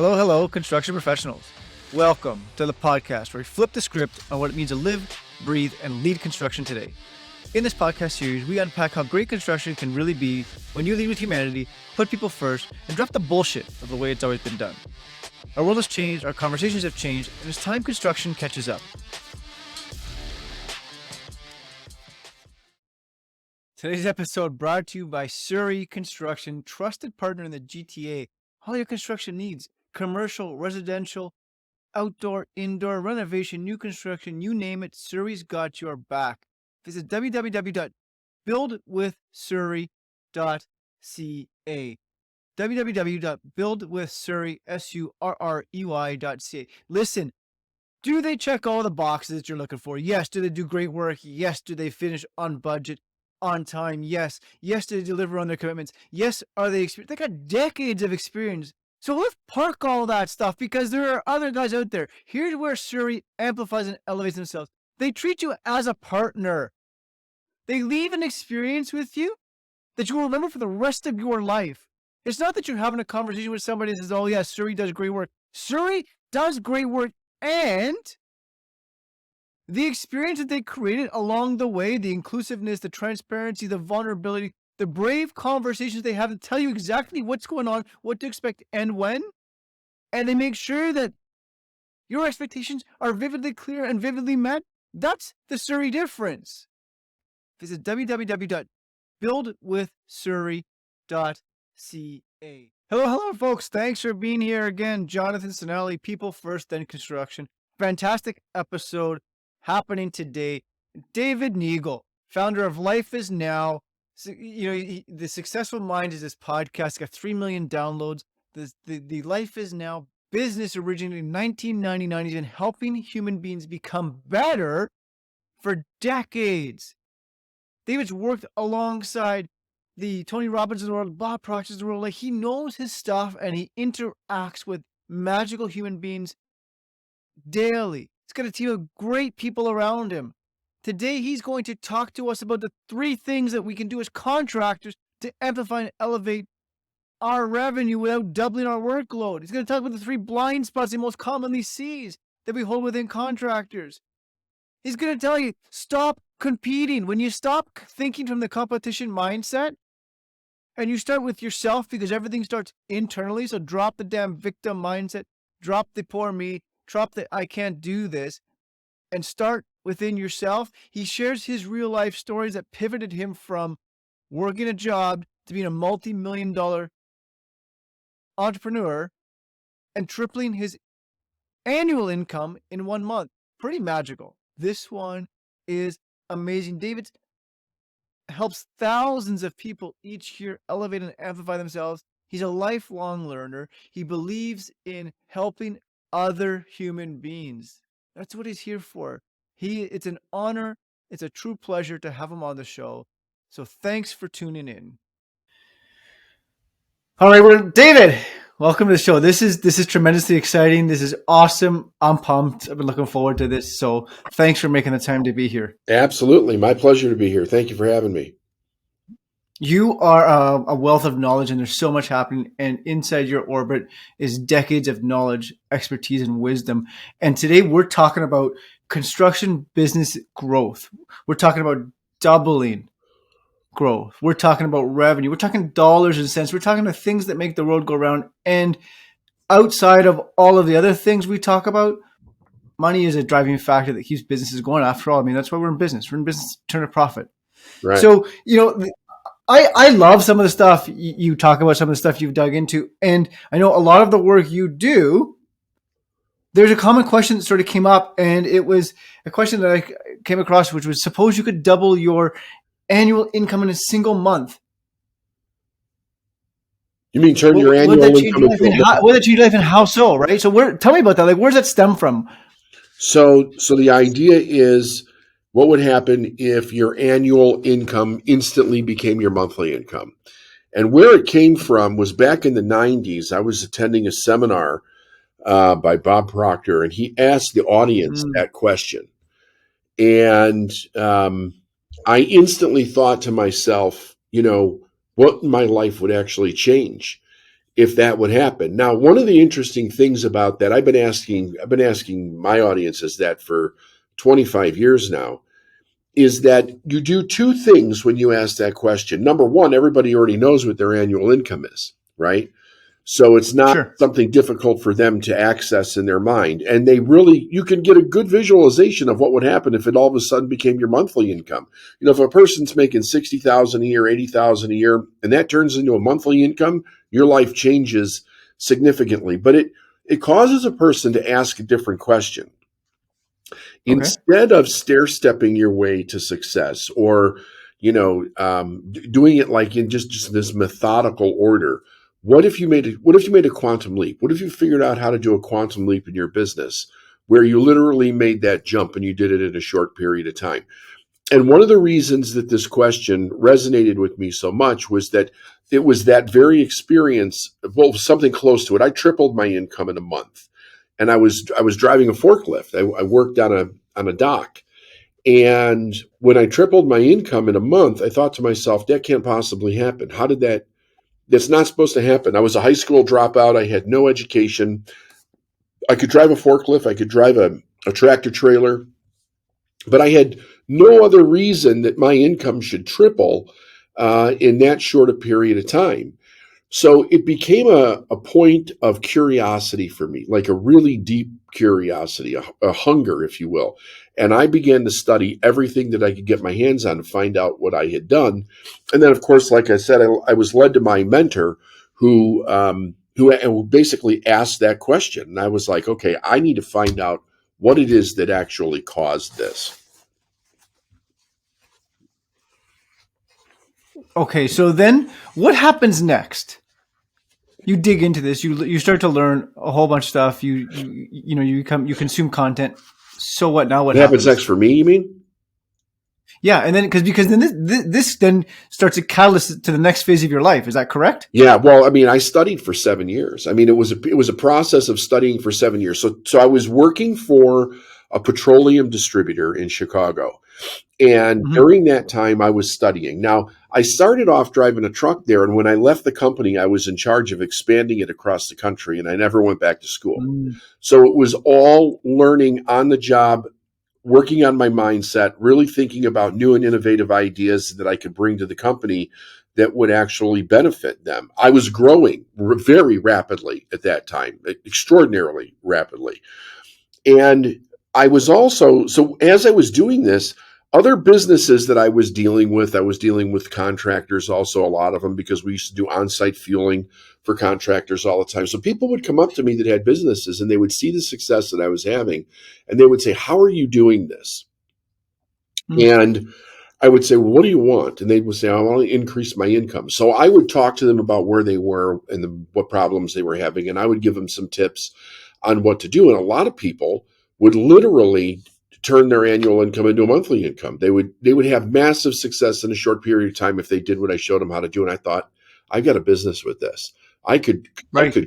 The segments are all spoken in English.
Hello, hello, construction professionals. Welcome to the podcast where we flip the script on what it means to live, breathe, and lead construction today. In this podcast series, we unpack how great construction can really be when you lead with humanity, put people first, and drop the bullshit of the way it's always been done. Our world has changed, our conversations have changed, and it's time construction catches up. Today's episode brought to you by Surrey Construction, trusted partner in the GTA. All your construction needs, commercial, residential, outdoor, indoor, renovation, new construction, you name it, Surrey's got your back. Visit www.buildwithsurrey.ca. www.buildwithsurrey.ca. Listen, do they check all the boxes that you're looking for? Yes. Do they do great work? Yes. Do they finish on budget, on time? Yes. Yes. Do they deliver on their commitments? Yes. Are they experienced? They got decades of experience. So let's park all that stuff because there are other guys out there. Here's where Surrey amplifies and elevates themselves. They treat you as a partner. They leave an experience with you that you will remember for the rest of your life. It's not that you're having a conversation with somebody that says, oh yeah, Surrey does great work. Surrey does great work, and the experience that they created along the way, the inclusiveness, the transparency, the vulnerability, the brave conversations they have to tell you exactly what's going on, what to expect, and when. And they make sure that your expectations are vividly clear and vividly met. That's the Surrey difference. Visit www.buildwithsurrey.ca. Hello, folks. Thanks for being here again. Jonathan Sinelli, People First, Then Construction. Fantastic episode happening today. David Neagle, founder of Life Is Now. The Successful Mind is this podcast. Got 3 million downloads. The Life Is Now business originated in 1999. He's been helping human beings become better for decades. David's worked alongside the Tony Robbins of the world, Bob Proctor of the world. Like, he knows his stuff and he interacts with magical human beings daily. He's got a team of great people around him. Today, he's going to talk to us about the 3 things that we can do as contractors to amplify and elevate our revenue without doubling our workload. He's going to talk about the 3 blind spots he most commonly sees that we hold within contractors. He's going to tell you, stop competing. When you stop thinking from the competition mindset and you start with yourself, because everything starts internally. So drop the damn victim mindset, drop the poor me, drop the I can't do this, and start within yourself. He shares his real life stories that pivoted him from working a job to being a multi-million-dollar entrepreneur and tripling his annual income in 1 month. Pretty magical. This one is amazing. David helps thousands of people each year elevate and amplify themselves. He's a lifelong learner. He believes in helping other human beings. That's what he's here for. It's an honor. It's a true pleasure to have him on the show. So thanks for tuning in. All right, David, welcome to the show. This is tremendously exciting. This is awesome. I'm pumped. I've been looking forward to this. So thanks for making the time to be here. Absolutely. My pleasure to be here. Thank you for having me. You are a wealth of knowledge, and there's so much happening. And inside your orbit is decades of knowledge, expertise, and wisdom. And today we're talking about construction business growth. We're talking about doubling growth. We're talking about revenue. We're talking dollars and cents. We're talking about things that make the road go round. And outside of all of the other things we talk about, money is a driving factor that keeps businesses going. After all, I mean, that's why we're in business. We're in business to turn a profit. Right. So, I love some of the stuff you talk about, some of the stuff you've dug into. And I know a lot of the work you do, there's a common question that sort of came up, and it was a question that I came across, which was, suppose you could double your annual income in a single month. You mean turn your annual income into a month? Would that change your life, and how so, right? So tell me about that. Like, where does that stem from? So the idea is, what would happen if your annual income instantly became your monthly income? And where it came from was back in the 90s. I was attending a seminar by Bob Proctor, and he asked the audience that question. And I instantly thought to myself, what my life would actually change if that would happen. Now, one of the interesting things about that, I've been asking my audiences that for 25 years now, is that you do two things when you ask that question. Number one, everybody already knows what their annual income is, right? So it's not Sure. something difficult for them to access in their mind. And you can get a good visualization of what would happen if it all of a sudden became your monthly income. If a person's making $60,000 a year, $80,000 a year, and that turns into a monthly income, your life changes significantly. But it causes a person to ask a different question. Okay. Instead of stair-stepping your way to success, or doing it like in just this methodical order, what if you made a quantum leap? What if you figured out how to do a quantum leap in your business, where you literally made that jump and you did it in a short period of time? And one of the reasons that this question resonated with me so much was that it was that very experience, well, something close to it. I tripled my income in a month, and I was driving a forklift. I worked on a dock, and when I tripled my income in a month, I thought to myself, that can't possibly happen. How did that? That's not supposed to happen. I was a high school dropout. I had no education. I could drive a forklift. I could drive a tractor trailer, but I had no other reason that my income should triple in that short a period of time. So it became a point of curiosity for me, like a really deep curiosity, a hunger, if you will. And I began to study everything that I could get my hands on to find out what I had done. And then, of course, like I said, I was led to my mentor who basically asked that question. And I was like, okay, I need to find out what it is that actually caused this. Okay, so then what happens next? You dig into this. You start to learn a whole bunch of stuff. You consume content. So what now? What happens next for me? You mean? Yeah, and then because then this then starts a catalyst to the next phase of your life. Is that correct? Yeah. Well, I mean, I studied for 7 years. I mean, it was a process of studying for 7 years. So I was working for a petroleum distributor in Chicago. And during that time, I was studying. Now, I started off driving a truck there. And when I left the company, I was in charge of expanding it across the country. And I never went back to school. So it was all learning on the job, working on my mindset, really thinking about new and innovative ideas that I could bring to the company that would actually benefit them. I was growing very rapidly at that time, extraordinarily rapidly. And I was also, so as I was doing this, other businesses that I was dealing with contractors, also a lot of them, because we used to do on-site fueling for contractors all the time. So people would come up to me that had businesses, and they would see the success that I was having, and they would say, "How are you doing this?" And I would say, "Well, what do you want?" And they would say, "I want to increase my income." So I would talk to them about where they were and what problems they were having, and I would give them some tips on what to do. And a lot of people would literally turn their annual income into a monthly income. They would have massive success in a short period of time if they did what I showed them how to do. And I thought, I got a business with this. I could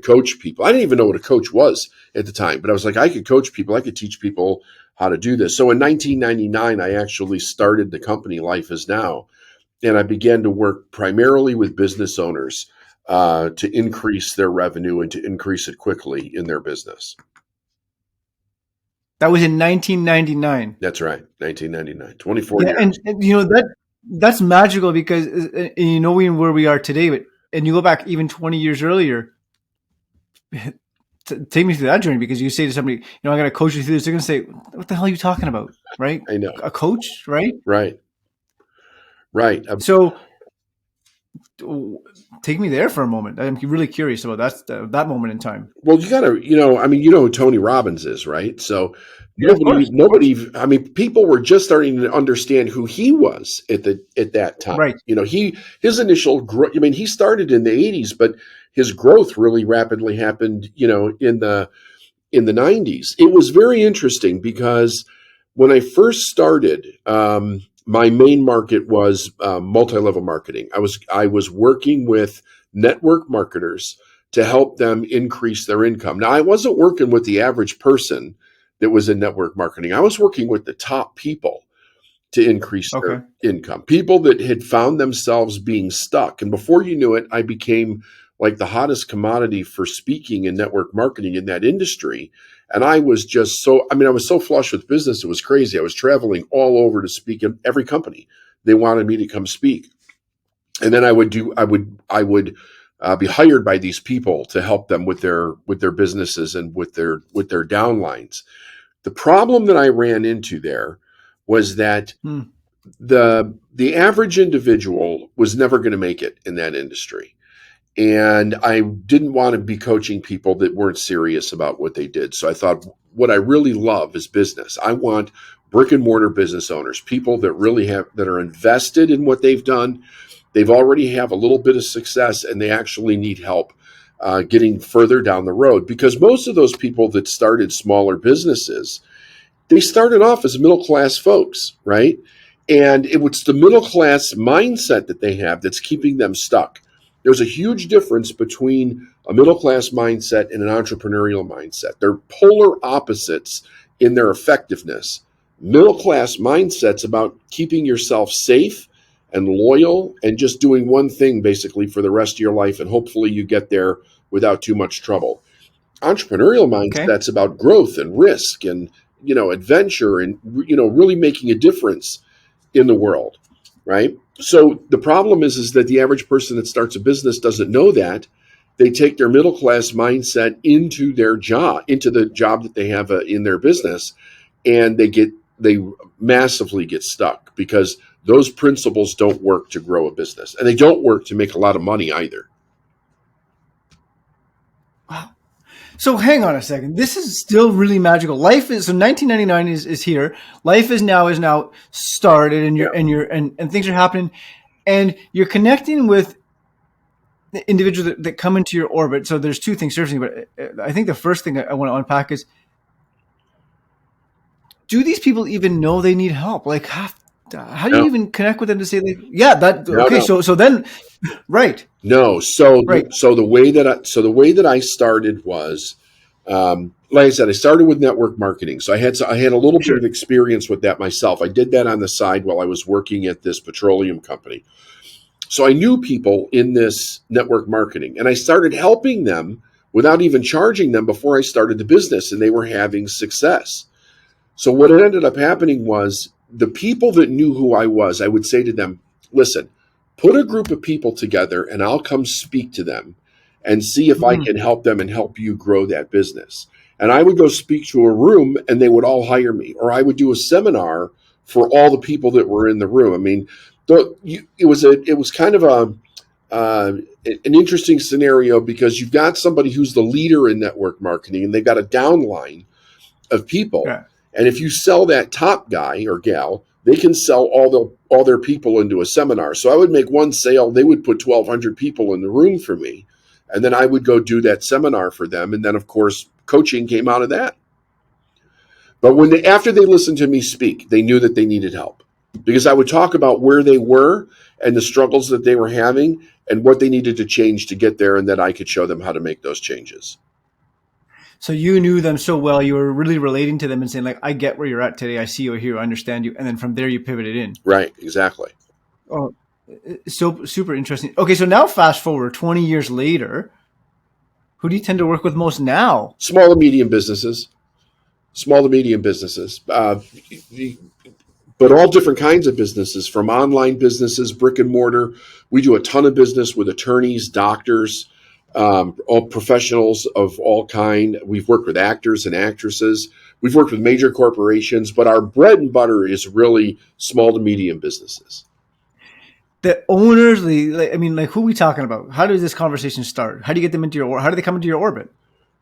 coach people. I didn't even know what a coach was at the time, but I was like, I could coach people. I could teach people how to do this. So in 1999, I actually started the company Life Is Now, and I began to work primarily with business owners to increase their revenue and to increase it quickly in their business. That was in 1999. That's right, 1999, 24 years. And that's magical because knowing where we are today, and you go back even 20 years earlier, take me through that journey, because you say to somebody, I'm going to coach you through this. They're going to say, what the hell are you talking about? Right? I know. A coach, right? Right. So take me there for a moment. I'm really curious about that moment in time. Well, you got to, who Tony Robbins is, right? So nobody, I mean, people were just starting to understand who he was at that time. Right. His initial growth, he started in the 80s, but his growth really rapidly happened, in the 90s. It was very interesting because when I first started, my main market was multi-level marketing. I was working with network marketers to help them increase their income. Now, I wasn't working with the average person that was in network marketing. I was working with the top people. to increase Okay. their income. People that had found themselves being stuck. And before you knew it, I became like the hottest commodity for speaking and network marketing in that industry. And I was just I was so flush with business. It was crazy. I was traveling all over to speak at every company. They wanted me to come speak. And then I would be hired by these people to help them with their businesses and with their downlines. The problem that I ran into there was that the average individual was never going to make it in that industry. And I didn't want to be coaching people that weren't serious about what they did. So I thought, what I really love is business. I want brick and mortar business owners, people that are invested in what they've done. They've already have a little bit of success and they actually need help getting further down the road, because most of those people that started smaller businesses, they started off as middle-class folks, right? And it was the middle-class mindset that they have that's keeping them stuck. There's a huge difference between a middle-class mindset and an entrepreneurial mindset. They're polar opposites in their effectiveness. Middle-class mindset's about keeping yourself safe and loyal and just doing one thing basically for the rest of your life, and hopefully you get there without too much trouble. Entrepreneurial mindset's about growth and risk and adventure and really making a difference in the world, right? So the problem is that the average person that starts a business doesn't know that. They take their middle class mindset into the job that they have in their business, and they massively get stuck because those principles don't work to grow a business, and they don't work to make a lot of money either. Wow. So hang on a second. This is still really magical. 1999 is here. Life is now started, and things are happening, and you're connecting with the individuals that come into your orbit. So there's two things surfacing, but I think the first thing I want to unpack is, do these people even know they need help? Like, how do you even connect with them to say, like, yeah, that okay? No. So then, right? No. So the way that I started was, like I said, I started with network marketing. So I had a little bit of experience with that myself. I did that on the side while I was working at this petroleum company. So I knew people in this network marketing, and I started helping them without even charging them before I started the business, and they were having success. So what ended up happening was, the people that knew who I was, I would say to them, listen, put a group of people together and I'll come speak to them and see if I can help them and help you grow that business. And I would go speak to a room and they would all hire me, or I would do a seminar for all the people that were in the room. I mean, it was kind of an interesting scenario, because you've got somebody who's the leader in network marketing and they've got a downline of people. Yeah. And if you sell that top guy or gal, they can sell all their people into a seminar. So I would make one sale, they would put 1,200 people in the room for me, and then I would go do that seminar for them. And then, of course, coaching came out of that. But after they listened to me speak, they knew that they needed help, because I would talk about where they were and the struggles that they were having and what they needed to change to get there, and that I could show them how to make those changes. So you knew them so well, you were really relating to them and saying, like, I get where you're at today. I see you here. I understand you. And then from there, you pivoted in. Right. Exactly. Oh, so super interesting. Okay. So now fast forward 20 years later, who do you tend to work with most now? Small to medium businesses. But all different kinds of businesses, from online businesses, brick and mortar. We do a ton of business with attorneys, doctors, all professionals of all kind. We've worked with actors and actresses. We've worked with major corporations, but our bread and butter is really small to medium businesses. The owners, who are we talking about? How does this conversation start? How do you get them how do they come into your orbit?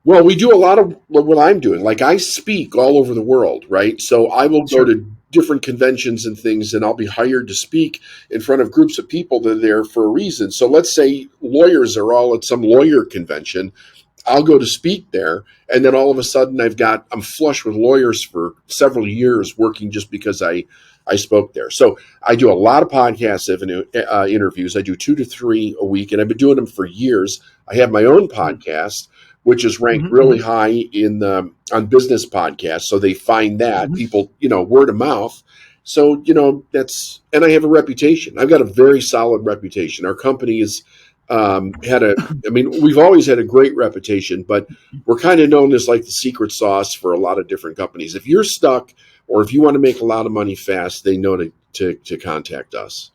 Well, we do a lot of what I'm doing. Like, I speak all over the world, right? So I will go to different conventions and things, and I'll be hired to speak in front of groups of people that are there for a reason. So let's say lawyers are all at some lawyer convention. I'll go to speak there, and then all of a sudden I'm flush with lawyers for several years working just because I spoke there. So I do a lot of podcast interviews. I do 2 to 3 a week, and I've been doing them for years. I have my own podcast, which is ranked really high on business podcasts. So they find that people, word of mouth. So, and I have a reputation. I've got a very solid reputation. Our company has we've always had a great reputation, but we're kind of known as like the secret sauce for a lot of different companies. If you're stuck or if you want to make a lot of money fast, they know to contact us.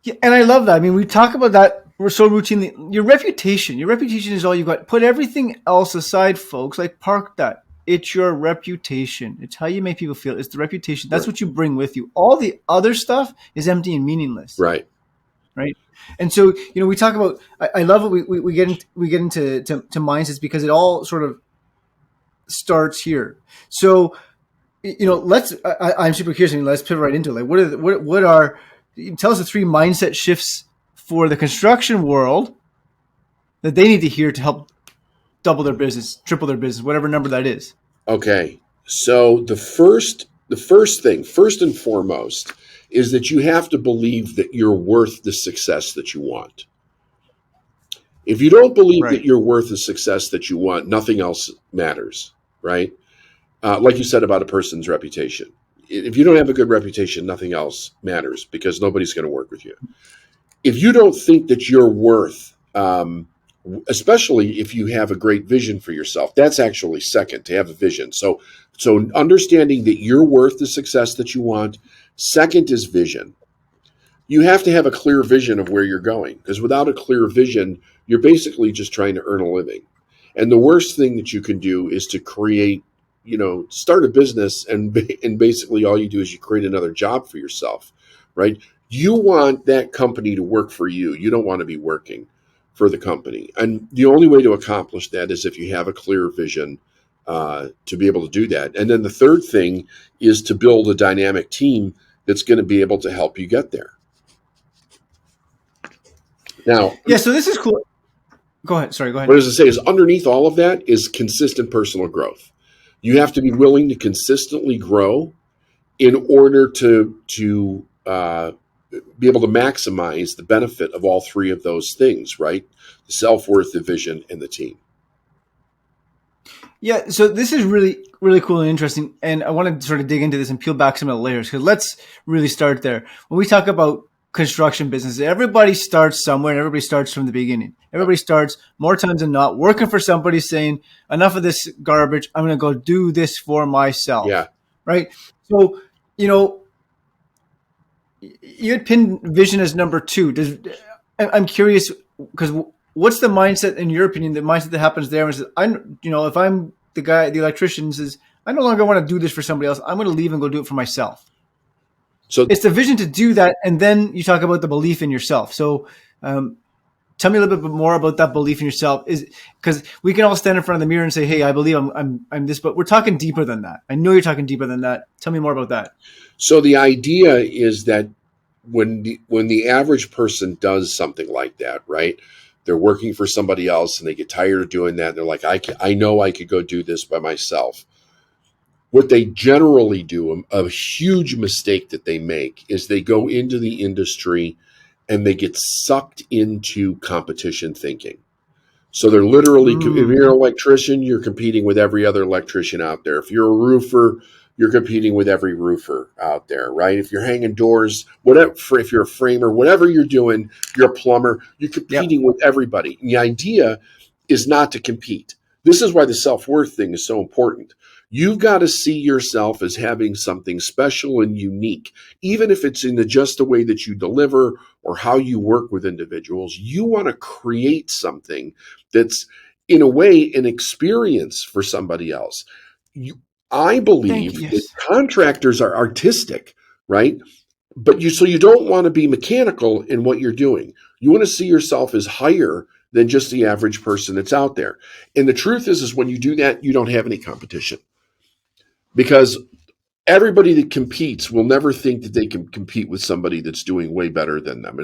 Yeah, and I love that. I mean, we talk about that. We're so routinely. Your reputation is all you've got. Put everything else aside, folks. Like, park that. It's your reputation. It's how you make people feel. It's the reputation. That's Right. what you bring with you. All the other stuff is empty and meaningless. Right. Right. And so, we talk about. I love it. We get into mindsets because it all sort of starts here. So, let's. I'm super curious. Let's pivot right into it. Like, what are tell us the 3 mindset shifts for the construction world that they need to hear to help double their business, triple their business, whatever number that is. Okay. So the first thing, first and foremost, is that you have to believe that you're worth the success that you want. If you don't believe that you're worth the success that you want, nothing else matters, right? Like you said about a person's reputation. If you don't have a good reputation, nothing else matters because nobody's going to work with you. If you don't think that you're worth, especially if you have a great vision for yourself, that's actually second, to have a vision. So understanding that you're worth the success that you want. Second is vision. You have to have a clear vision of where you're going, because without a clear vision, you're basically just trying to earn a living. And the worst thing that you can do is to create, start a business and basically all you do is you create another job for yourself, right? You want that company to work for you. You don't want to be working for the company. And the only way to accomplish that is if you have a clear vision to be able to do that. And then the third thing is to build a dynamic team that's going to be able to help you get there. Now, so this is cool. Go ahead. Sorry, go ahead. What I was going to say is underneath all of that is consistent personal growth. You have to be willing to consistently grow in order to be able to maximize the benefit of all 3 of those things, right? The self-worth, the vision, and the team. Yeah, so this is really, really cool and interesting. And I want to sort of dig into this and peel back some of the layers, because let's really start there. When we talk about construction business, everybody starts somewhere and everybody starts from the beginning. Everybody starts more times than not working for somebody saying, enough of this garbage. I'm going to go do this for myself. Yeah. Right. So, you had pinned vision as number 2. I'm curious, because what's the mindset, in your opinion, the mindset that happens there? And says, if I'm the guy, the electrician says, I no longer want to do this for somebody else. I'm going to leave and go do it for myself. So it's the vision to do that. And then you talk about the belief in yourself. So tell me a little bit more about that belief in yourself, is because we can all stand in front of the mirror and say, hey, I believe I'm this, but we're talking deeper than that. I know you're talking deeper than that. Tell me more about that. So the idea is that when the average person does something like that, right? They're working for somebody else and they get tired of doing that. And they're like, I know I could go do this by myself. What they generally do, a huge mistake that they make, is they go into the industry and they get sucked into competition thinking. So they're literally, if you're an electrician, you're competing with every other electrician out there. If you're a roofer, you're competing with every roofer out there, right? If you're hanging doors, whatever, if you're a framer, whatever you're doing, you're a plumber, you're competing with everybody. And the idea is not to compete. This is why the self-worth thing is so important. You've got to see yourself as having something special and unique, even if it's in just the way that you deliver or how you work with individuals. You want to create something that's, in a way, an experience for somebody else. I believe that contractors are artistic, right? But you don't want to be mechanical in what you're doing. You want to see yourself as higher than just the average person that's out there. And the truth is when you do that, you don't have any competition. Because everybody that competes will never think that they can compete with somebody that's doing way better than them.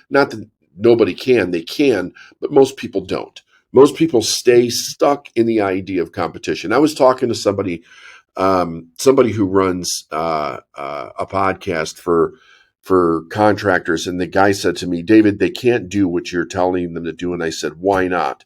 Not that nobody can, they can, but most people don't. Most people stay stuck in the idea of competition. I was talking to somebody who runs a podcast for contractors, and the guy said to me, David, they can't do what you're telling them to do. And I said, why not?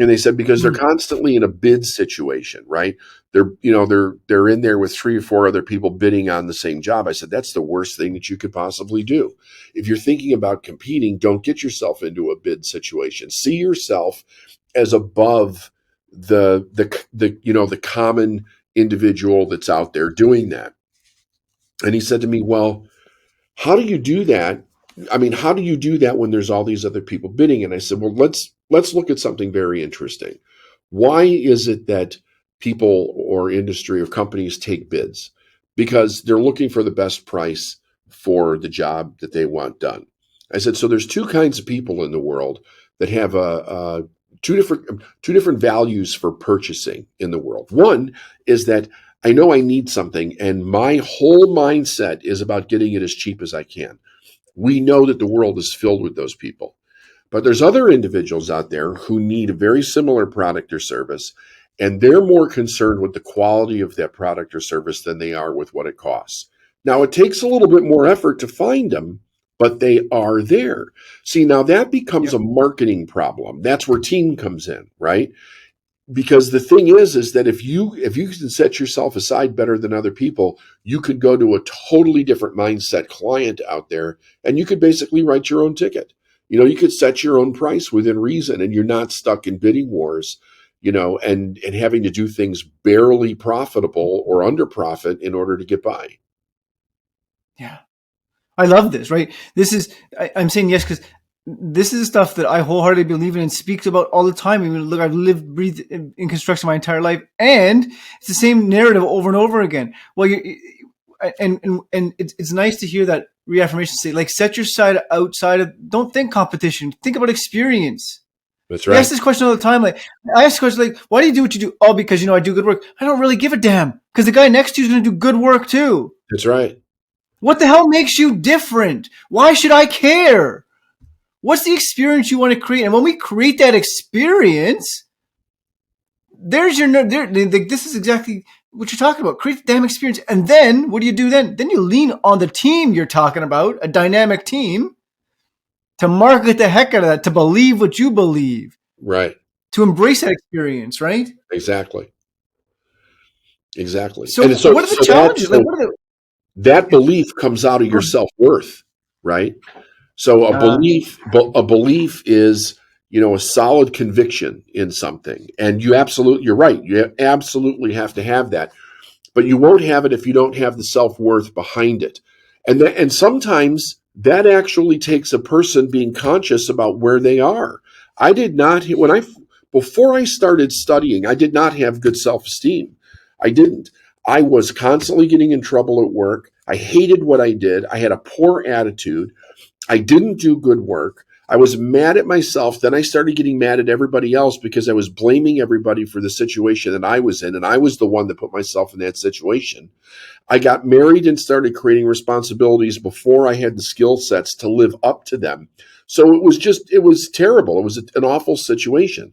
And they said, because they're Mm. constantly in a bid situation, right? They're in there with 3 or 4 other people bidding on the same job. I said, that's the worst thing that you could possibly do. If you're thinking about competing, don't get yourself into a bid situation. See yourself as above the common individual that's out there doing that. And he said to me, well, how do you do that? I mean, how do you do that when there's all these other people bidding? And I said, well, let's look at something very interesting. Why is it that people or industry or companies take bids? Because they're looking for the best price for the job that they want done. I said, so there's 2 kinds of people in the world that have two different values for purchasing in the world. One is that I know I need something, and my whole mindset is about getting it as cheap as I can. We know that the world is filled with those people. But there's other individuals out there who need a very similar product or service, and they're more concerned with the quality of that product or service than they are with what it costs. Now, it takes a little bit more effort to find them, but they are there. See, now that becomes Yep. a marketing problem. That's where team comes in, right? Because the thing is that if you can set yourself aside better than other people, you could go to a totally different mindset client out there, and you could basically write your own ticket. You could set your own price within reason, and you're not stuck in bidding wars, and having to do things barely profitable or under profit in order to get by. Yeah. I love this, right? I'm saying yes because this is stuff that I wholeheartedly believe in and speak about all the time. I mean, look, I've breathed in construction my entire life, and it's the same narrative over and over again. Well, and it's nice to hear that reaffirmation say, like, set your side outside of, don't think competition, think about experience. That's I right. ask this question all the time. Like, I ask questions like, why do you do what you do? Oh, because, I do good work. I don't really give a damn because the guy next to you is going to do good work too. That's right. What the hell makes you different? Why should I care? What's the experience you want to create? And when we create that experience, this is exactly what you're talking about. Create the damn experience. And then what do you do then? Then you lean on the team you're talking about, a dynamic team, to market the heck out of that, to believe what you believe. Right. To embrace that experience, right? Exactly. So what are the challenges? That belief comes out of your self-worth, right? So a belief is, a solid conviction in something. And you're right. You absolutely have to have that, but you won't have it if you don't have the self-worth behind it. And sometimes that actually takes a person being conscious about where they are. Before I started studying, I did not have good self-esteem. I didn't. I was constantly getting in trouble at work. I hated what I did. I had a poor attitude. I didn't do good work. I was mad at myself. Then I started getting mad at everybody else because I was blaming everybody for the situation that I was in, and I was the one that put myself in that situation. I got married and started creating responsibilities before I had the skill sets to live up to them. So it was terrible. It was an awful situation.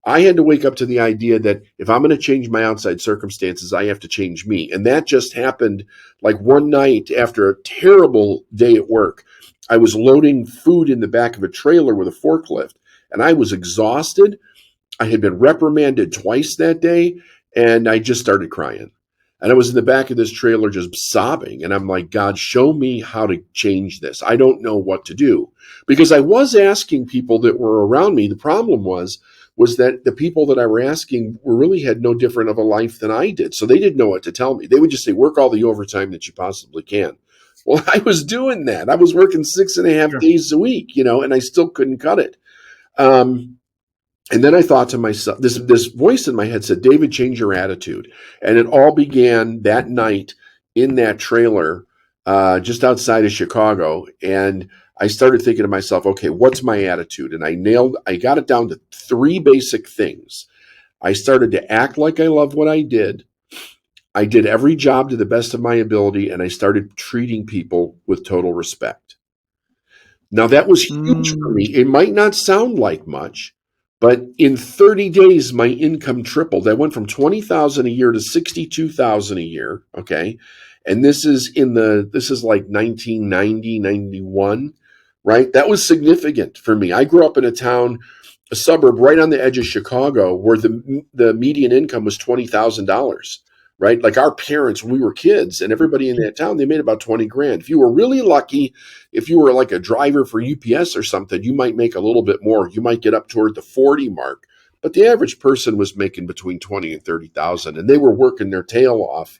I had to wake up to the idea that if I'm going to change my outside circumstances, I have to change me. And that just happened like one night after a terrible day at work. I was loading food in the back of a trailer with a forklift, and I was exhausted. I had been reprimanded twice that day, and I just started crying. And I was in the back of this trailer just sobbing. And I'm like, God, show me how to change this. I don't know what to do. Because I was asking people that were around me. The problem was that the people that I were asking really had no different of a life than I did. So they didn't know what to tell me. They would just say, work all the overtime that you possibly can. Well, I was doing that. I was working 6.5 days a week, and I still couldn't cut it. And then I thought to myself, this voice in my head said, David, change your attitude. And it all began that night in that trailer just outside of Chicago. And I started thinking to myself, okay, what's my attitude? And I got it down to 3 basic things. I started to act like I loved what I did. I did every job to the best of my ability, and I started treating people with total respect. Now, that was huge for me. It might not sound like much, but in 30 days, my income tripled. I went from $20,000 a year to $62,000 a year. Okay. And this is like 1990, 91, right? That was significant for me. I grew up in a town a suburb right on the edge of Chicago where the median income was $20,000, right? Like our parents, when we were kids, and everybody in that town, they made about 20 grand. If you were really lucky, if you were like a driver for UPS or something, you might make a little bit more. You might get up toward the 40 mark. But the average person was making between 20 and 30,000, and they were working their tail off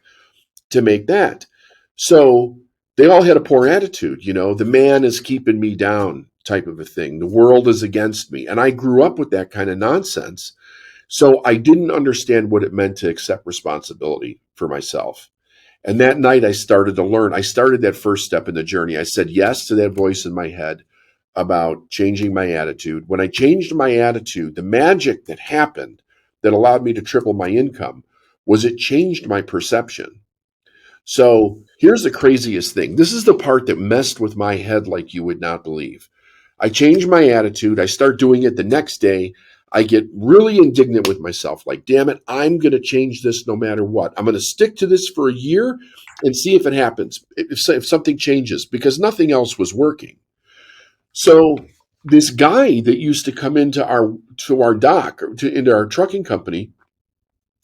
to make that. So they all had a poor attitude, the man is keeping me down type of a thing. The world is against me. And I grew up with that kind of nonsense. So I didn't understand what it meant to accept responsibility for myself. And that night I started to learn. I started that first step in the journey. I said yes to that voice in my head about changing my attitude. When I changed my attitude, the magic that happened that allowed me to triple my income was it changed my perception. So here's the craziest thing. This is the part that messed with my head like you would not believe. I change my attitude. I start doing it the next day. I get really indignant with myself. Like, damn it, I'm going to change this no matter what. I'm going to stick to this for a year and see if it happens, if something changes, because nothing else was working. So this guy that used to come into our dock, into our trucking company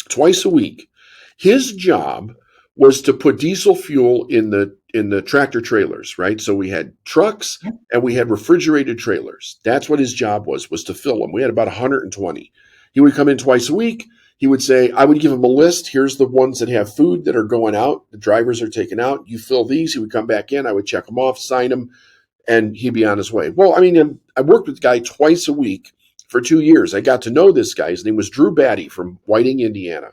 twice a week, his job was to put diesel fuel in the tractor trailers, right? So we had trucks and we had refrigerated trailers. That's what his job was to fill them. We had about 120. He would come in twice a week. He would say, I would give him a list. Here's the ones that have food that are going out. The drivers are taken out. You fill these. He would come back in. I would check them off, sign them, and he'd be on his way. Well, I mean, I worked with the guy twice a week for 2 years. I got to know this guy. His name was Drew Batty from Whiting, Indiana.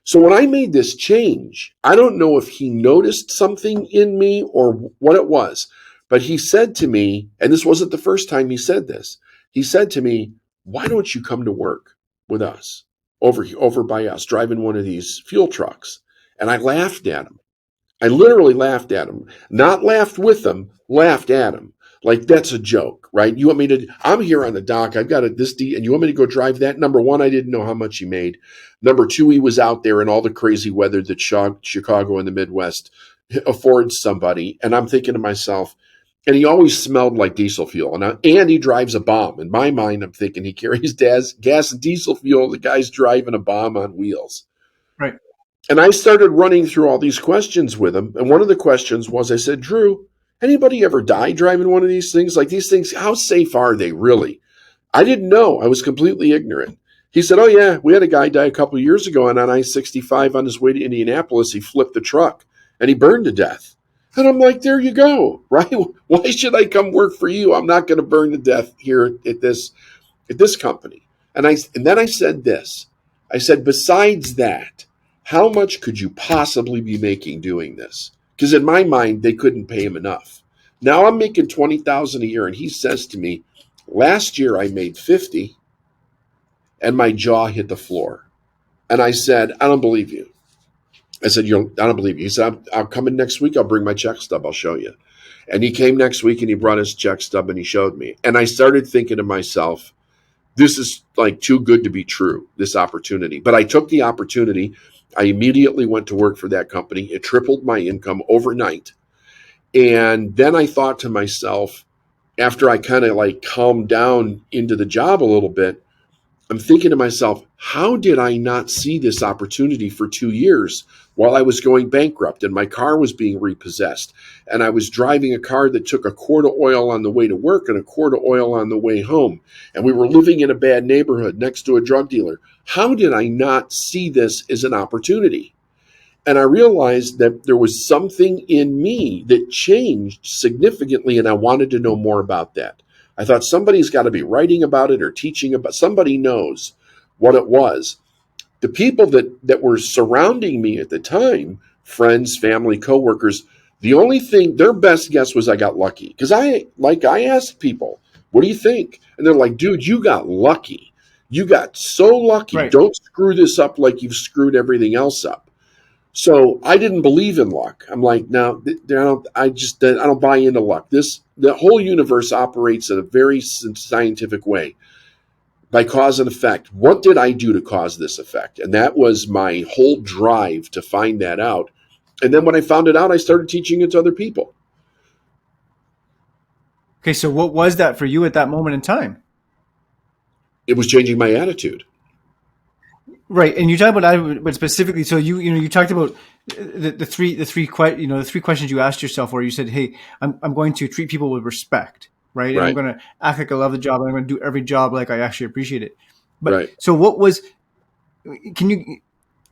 So when I made this change, I don't know if he noticed something in me or what it was, but he said to me, and this wasn't the first time he said this, he said to me, why don't you come to work with us over by us, driving one of these fuel trucks? And I laughed at him. I literally laughed at him, not laughed with him, laughed at him. Like, that's a joke, right? You want me to, I'm here on the dock. I've got and you want me to go drive that? Number one, I didn't know how much he made. Number two, he was out there in all the crazy weather that Chicago and the Midwest affords somebody. And I'm thinking to myself, and he always smelled like diesel fuel. And he drives a bomb. In my mind, I'm thinking he carries gas and diesel fuel. The guy's driving a bomb on wheels. Right. And I started running through all these questions with him. And one of the questions was, I said, Drew, anybody ever die driving one of these things? Like, these things, how safe are they really? I didn't know. I was completely ignorant. He said, oh, yeah, we had a guy die a couple of years ago, and on I-65 on his way to Indianapolis, he flipped the truck, and he burned to death. And I'm like, there you go, right? Why should I come work for you? I'm not going to burn to death here at this company. And then I said this. I said, besides that, how much could you possibly be making doing this? Because in my mind, they couldn't pay him enough. Now I'm making $20,000 a year, and he says to me, last year I made 50, and my jaw hit the floor. And I said, I don't believe you. I said, I don't believe you. He said, I'll come in next week. I'll bring my check stub. I'll show you. And he came next week, and he brought his check stub, and he showed me. And I started thinking to myself, this is like too good to be true, this opportunity. But I took the opportunity. I immediately went to work for that company. It tripled my income overnight. And then I thought to myself, after I kind of like calmed down into the job a little bit, I'm thinking to myself, how did I not see this opportunity for 2 years while I was going bankrupt and my car was being repossessed and I was driving a car that took a quart of oil on the way to work and a quart of oil on the way home, and we were living in a bad neighborhood next to a drug dealer? How did I not see this as an opportunity? And I realized that there was something in me that changed significantly, and I wanted to know more about that. I thought somebody's got to be writing about it or teaching about. Somebody knows what it was. The people that were surrounding me at the time, friends, family, coworkers, the only thing, their best guess was I got lucky. Because I asked people, what do you think? And they're like, dude, you got lucky. You got so lucky. Right. Don't screw this up like you've screwed everything else up. So I didn't believe in luck. I'm like, no, I don't buy into luck. The whole universe operates in a very scientific way by cause and effect. What did I do to cause this effect? And that was my whole drive to find that out. And then when I found it out, I started teaching it to other people. Okay, so what was that for you at that moment in time? It was changing my attitude. Right, and you talk about that, but specifically, so you talked about the three questions you asked yourself, where you said, "Hey, I'm going to treat people with respect, right? And I'm Right. going to act like I love the job, and I'm going to do every job like I actually appreciate it." But Right. so, what was? Can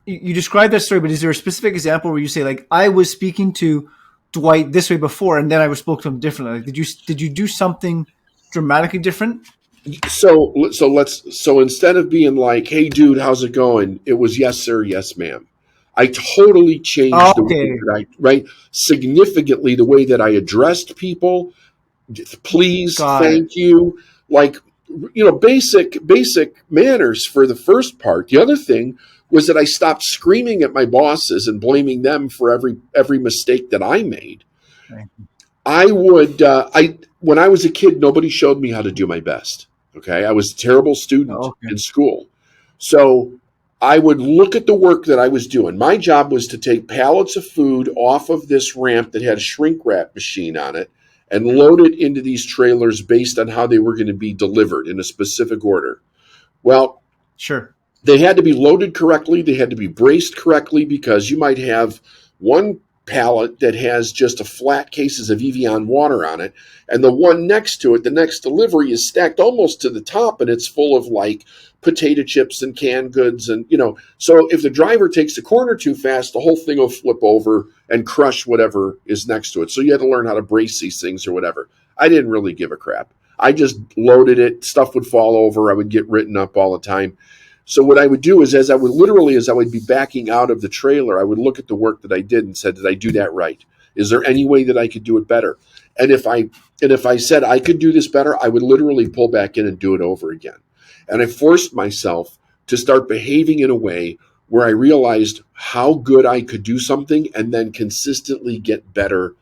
you describe that story? But is there a specific example where you say, like, I was speaking to Dwight this way before, and then I spoke to him differently? Like, did you do something dramatically different? So instead of being like, "Hey, dude, how's it going?" It was, "Yes, sir. Yes, ma'am." I totally changed the way Okay, that right, significantly, the way that I addressed people. Please, got it. thank you, like, basic manners for the first part. The other thing was that I stopped screaming at my bosses and blaming them for every mistake that I made. Right. I would I When I was a kid, nobody showed me how to do my best. Okay, I was a terrible student Okay, in school, so I would look at the work that I was doing. My job was to take pallets of food off of this ramp that had a shrink wrap machine on it and load it into these trailers based on how they were going to be delivered in a specific order. Well, sure. they had to be loaded correctly. They had to be braced correctly, because you might have one pallet that has just a flat cases of Evian water on it, and the one next to it, the next delivery, is stacked almost to the top, and it's full of like potato chips and canned goods, and so if the driver takes a corner too fast, the whole thing will flip over and crush whatever is next to it. So you had to learn how to brace these things or whatever. I didn't really give a crap. I just loaded it. Stuff would fall over. I would get written up all the time. So what I would do is, as I would be backing out of the trailer, I would look at the work that I did and said, "Did I do that right? Is there any way that I could do it better?" And if I said I could do this better, I would literally pull back in and do it over again. And I forced myself to start behaving in a way where I realized how good I could do something, and then consistently get better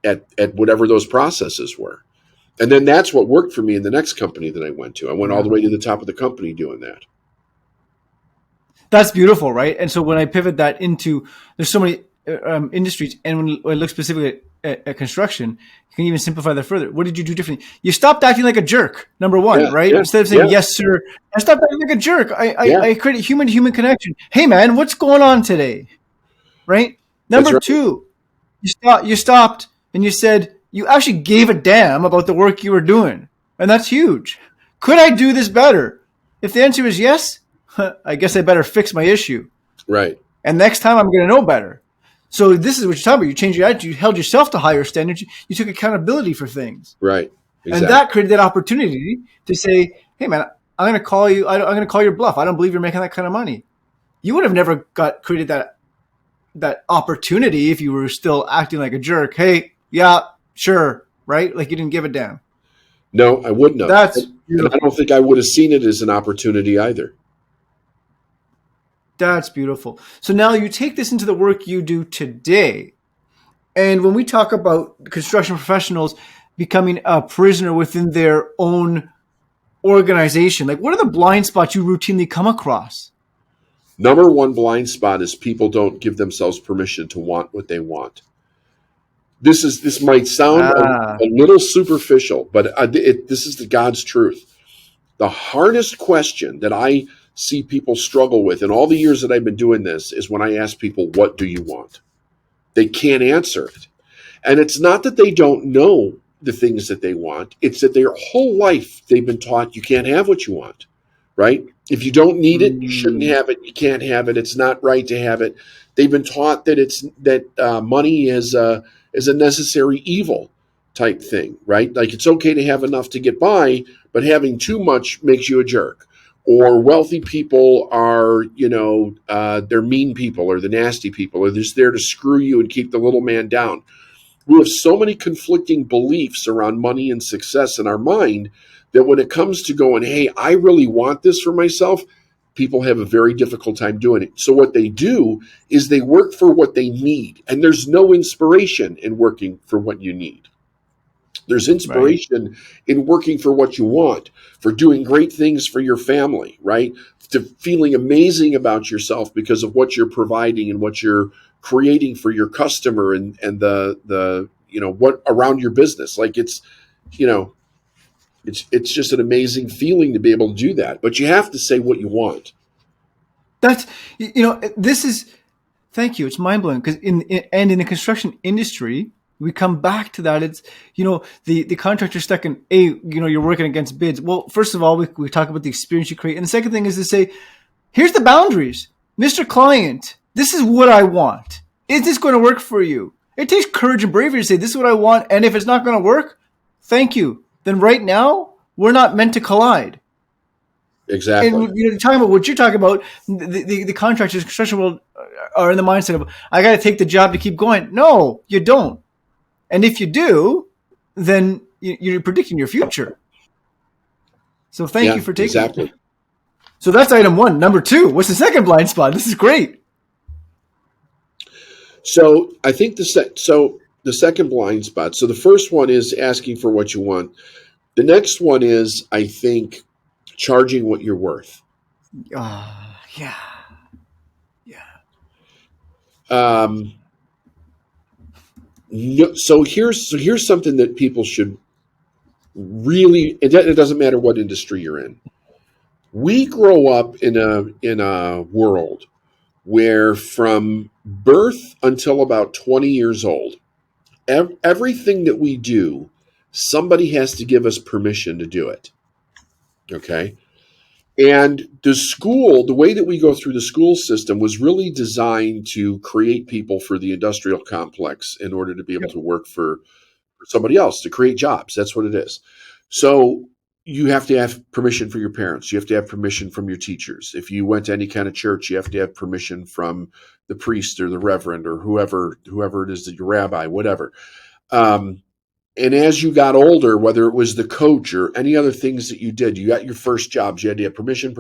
at whatever those processes were. And then that's what worked for me in the next company that I went to. I went all Yeah. the way to the top of the company doing that. That's beautiful, right? And so when I pivot that into, there's so many industries, and when I look specifically at construction, you can even simplify that further. What did you do differently? You stopped acting like a jerk. Number one, Yeah, right? yeah, Instead of saying yeah, yes, sir, I stopped acting like a jerk. yeah. I created human to human connection. Hey, man, what's going on today? Right? That's Number right. two, you stopped and you said you actually gave a damn about the work you were doing, and that's huge. Could I do this better? If the answer is yes, I guess I better fix my issue. Right, And next time I'm going to know better. So this is what you're talking about. You changed your attitude. You held yourself to higher standards. You took accountability for things. right. And Exactly. that created that opportunity to say, hey, man, I'm going to call you. I'm going to call your bluff. I don't believe you're making that kind of money. You would have never created that opportunity if you were still acting like a jerk. Hey, yeah, sure. Right? Like you didn't give a damn. No, I wouldn't have. That's And I beautiful. don't think I would have seen it as an opportunity either. That's beautiful. So now you take this into the work you do today. And when we talk about construction professionals becoming a prisoner within their own organization, like what are the blind spots you routinely come across? Number one blind spot is people don't give themselves permission to want what they want. This might sound Ah, a little superficial, but this is the God's truth. The hardest question that I see people struggle with in all the years that I've been doing this is when I ask people, "What do you want?" They can't answer it. And it's not that they don't know the things that they want, it's that their whole life they've been taught you can't have what you want, right? If you don't need it, you shouldn't mm, have it. You can't have it. It's not right to have it. They've been taught that money is a necessary evil type thing, right? Like it's okay to have enough to get by, but having too much makes you a jerk. Or wealthy people are, they're mean people, or the nasty people, or they're just there to screw you and keep the little man down. We have so many conflicting beliefs around money and success in our mind that when it comes to going, "Hey, I really want this for myself," people have a very difficult time doing it. So what they do is they work for what they need, and there's no inspiration in working for what you need. There's right. inspiration in working for what you want, for doing great things for your family, right? To feeling amazing about yourself because of what you're providing and what you're creating for your customer, and the what around your business. Like it's, you know, It's just an amazing feeling to be able to do that. But you have to say what you want. That's, this is, thank you. It's mind blowing because in the construction industry, we come back to that. It's, the contractor stuck in you're working against bids. Well, first of all, we talk about the experience you create. And the second thing is to say, here's the boundaries. Mr. Client, this is what I want. Is this going to work for you? It takes courage and bravery to say, this is what I want. And if it's not going to work, thank you. Then right now, we're not meant to collide. Exactly. And talking about what you're talking about, the contractors, construction world are in the mindset of, I got to take the job to keep going. No, you don't. And if you do, then you're predicting your future. So thank you for taking it. So that's item one. Number two, what's the second blind spot? This is great. So I think the second blind spot. So the first one is asking for what you want. The next one is, I think, charging what you're worth. Yeah. So here's something that people should really. It doesn't matter what industry you're in. We grow up in a world where from birth until about 20 years old, everything that we do, somebody has to give us permission to do it. Okay? And the way that we go through the school system was really designed to create people for the industrial complex in order to be able to work for somebody else, to create jobs. That's what it is. So you have to have permission for your parents. You have to have permission from your teachers. If you went to any kind of church, you have to have permission from the priest or the reverend or whoever it is, your rabbi, whatever. And as you got older, whether it was the coach or any other things that you did, you got your first jobs, you had to have permission.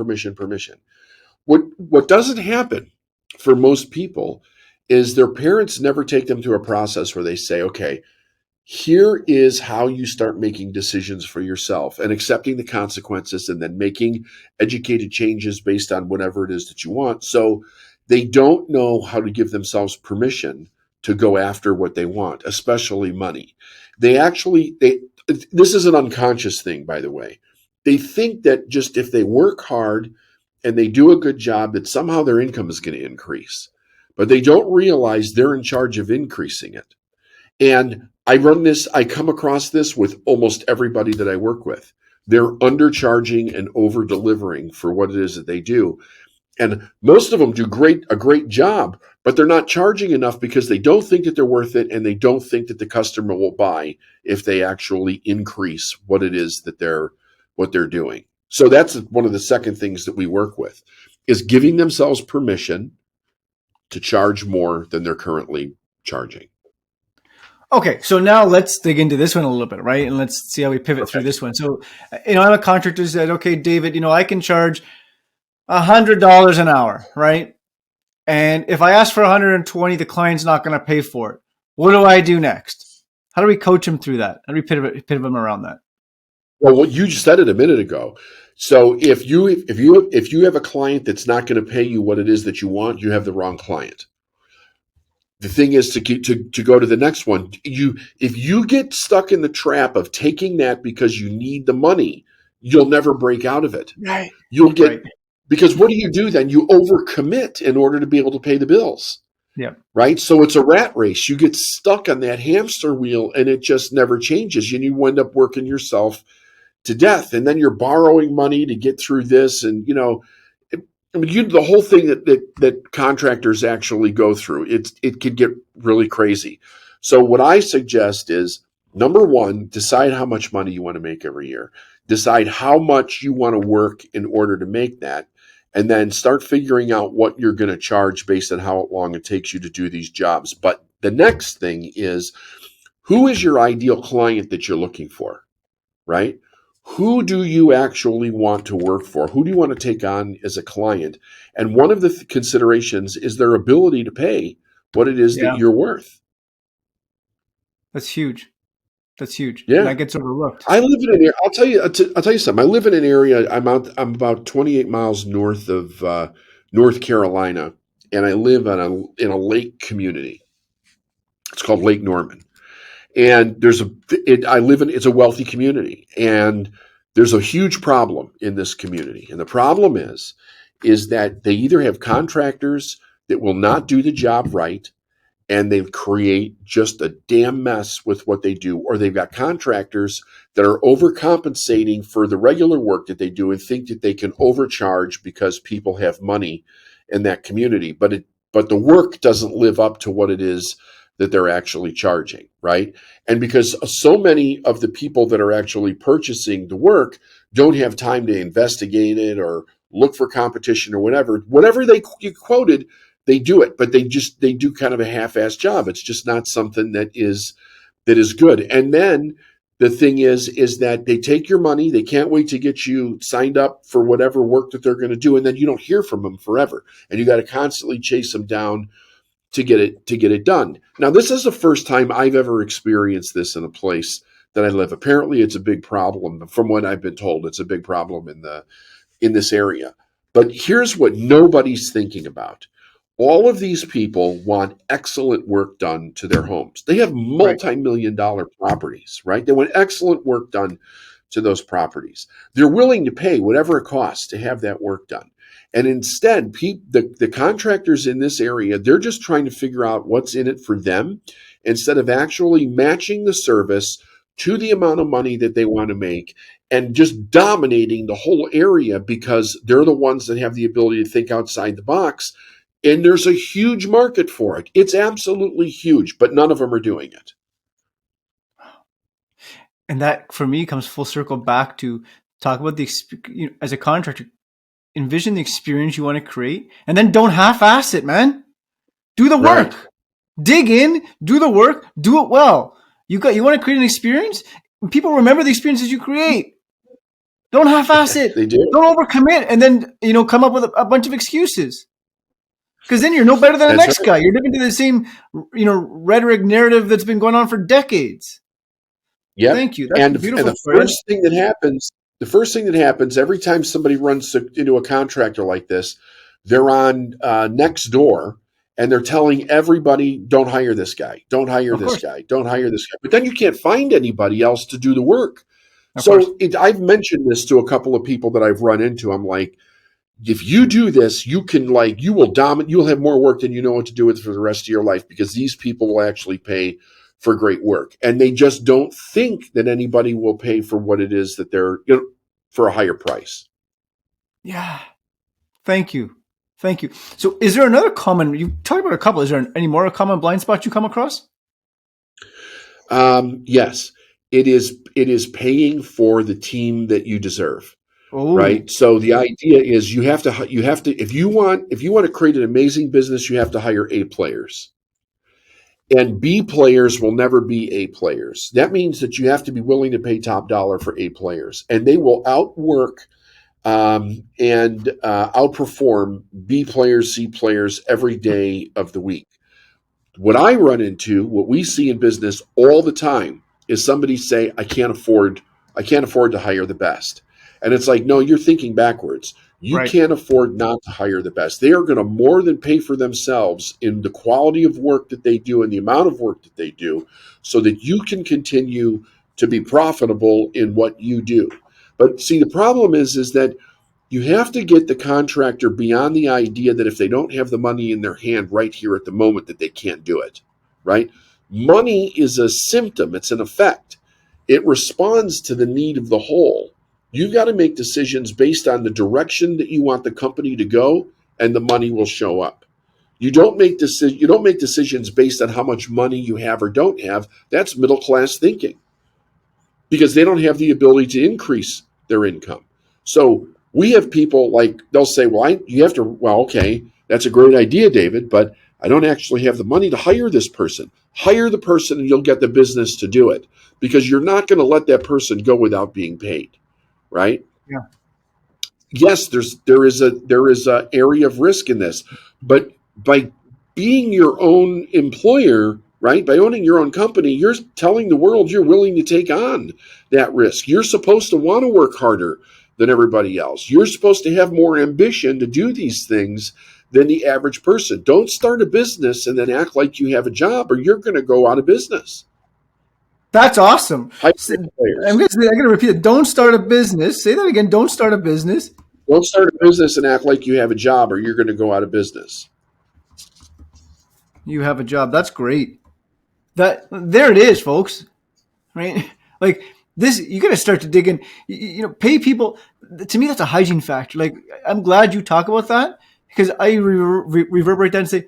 What doesn't happen for most people is their parents never take them through a process where they say, okay, here is how you start making decisions for yourself and accepting the consequences and then making educated changes based on whatever it is that you want. So they don't know how to give themselves permission to go after what they want, especially money. This is an unconscious thing, by the way. They think that just if they work hard and they do a good job, that somehow their income is going to increase. But they don't realize they're in charge of increasing it. And I come across this with almost everybody that I work with. They're undercharging and over delivering for what it is that they do. And most of them do a great job, but they're not charging enough because they don't think that they're worth it. And they don't think that the customer will buy if they actually increase what it is that what they're doing. So that's one of the second things that we work with, is giving themselves permission to charge more than they're currently charging. Okay, so now let's dig into this one a little bit, right? And let's see how we pivot through this one. So, I'm a contractor who said, okay, David, I can charge $100 an hour, right? And if I ask for 120, the client's not going to pay for it. What do I do next? How do we coach him through that? How do we pivot him around that? Well, what you just said it a minute ago. So if you have a client that's not going to pay you what it is that you want, you have the wrong client. The thing is to go to the next one. If you get stuck in the trap of taking that because you need the money, you'll never break out of it. Right. Because what do? Then you overcommit in order to be able to pay the bills. Yeah. Right. So it's a rat race. You get stuck on that hamster wheel and it just never changes. And you end up working yourself to death. And then you're borrowing money to get through this. And, the whole thing that contractors actually go through, it can get really crazy. So what I suggest is, number one, decide how much money you want to make every year. Decide how much you want to work in order to make that. And then start figuring out what you're going to charge based on how long it takes you to do these jobs. But the next thing is, who is your ideal client that you're looking for, right? Who do you actually want to work for? Who do you want to take on as a client? And one of the considerations is their ability to pay what it is that you're worth. That's huge. Yeah, that gets overlooked. I live in an area. I'll tell you something. I live in an area. I'm about 28 miles north of North Carolina, and I live in a lake community. It's called Lake Norman, and it's a wealthy community, and There's a huge problem in this community. And the problem is that they either have contractors that will not do the job right, and they create just a damn mess with what they do, or they've got contractors that are overcompensating for the regular work that they do and think that they can overcharge because people have money in that community, but the work doesn't live up to what it is that they're actually charging, right? And because so many of the people that are actually purchasing the work don't have time to investigate it or look for competition or whatever you quoted, they do it, but they do kind of a half-assed job. It's just not something that is good. And then the thing is that they take your money. They can't wait to get you signed up for whatever work that they're going to do, and then you don't hear from them forever, and you got to constantly chase them down to get it done. Now, this is the first time I've ever experienced this in a place that I live. Apparently, it's a big problem. From what I've been told, it's a big problem in this area. But here's what nobody's thinking about. All of these people want excellent work done to their homes. They have multi-million-dollar properties, right? They want excellent work done to those properties. They're willing to pay whatever it costs to have that work done. And instead, the contractors in this area, they're just trying to figure out what's in it for them instead of actually matching the service to the amount of money that they want to make and just dominating the whole area because they're the ones that have the ability to think outside the box. And there's a huge market for it. It's absolutely huge, but none of them are doing it. And that, for me, comes full circle back to talk about as a contractor, envision the experience you want to create, and then don't half-ass it, man. Do the work. Right. Dig in, do the work, do it well. You want to create an experience? People remember the experiences you create. Don't half-ass it. They do. Don't overcommit and then, come up with a bunch of excuses. Because then you're no better than the next guy. You're living to the same, rhetoric narrative that's been going on for decades. Yeah. Thank you. That's beautiful. And the first thing that happens every time somebody runs into a contractor like this, they're on Nextdoor and they're telling everybody, don't hire this guy. Don't hire this guy. Don't hire this guy. But then you can't find anybody else to do the work. I've mentioned this to a couple of people that I've run into. I'm like, if you do this, you will dominate. You'll have more work than you know what to do with for the rest of your life because these people will actually pay for great work. And they just don't think that anybody will pay for what it is that they're, for a higher price. Yeah. Thank you. So is there another you talked about a couple, is there any more common blind spots you come across? Yes. It is paying for the team that you deserve. Oh. Right. So the idea is you have to if you want to create an amazing business, you have to hire A players. And B players will never be A players. That means that you have to be willing to pay top dollar for A players, and they will outwork and outperform B players, C players every day of the week. What we see in business all the time is somebody say, I can't afford to hire the best. And it's like, no, you're thinking backwards. You can't afford not to hire the best. They are going to more than pay for themselves in the quality of work that they do and the amount of work that they do so that you can continue to be profitable in what you do. But see, the problem is that you have to get the contractor beyond the idea that if they don't have the money in their hand right here at the moment that they can't do it, right? Money is a symptom. It's an effect. It responds to the need of the whole. You've got to make decisions based on the direction that you want the company to go, and the money will show up. You don't make decisions based on how much money you have or don't have. That's middle class thinking because they don't have the ability to increase their income. So we have people they'll say, okay, that's a great idea, David, but I don't actually have the money to hire this person. Hire the person and you'll get the business to do it because you're not going to let that person go without being paid. Right? Yeah. Yes, there is a area of risk in this, but by being your own employer, right? By owning your own company, you're telling the world you're willing to take on that risk. You're supposed to want to work harder than everybody else. You're supposed to have more ambition to do these things than the average person. Don't start a business and then act like you have a job or you're going to go out of business. That's awesome. Hire So, great players. I'm going to repeat it. Don't start a business. Say that again. Don't start a business. Don't start a business and act like you have a job or you're going to go out of business. You have a job. That's great. There it is, folks. Right? Like this, you got to start to dig in. Pay people. To me, that's a hygiene factor. Like, I'm glad you talk about that because I reverberate that and say,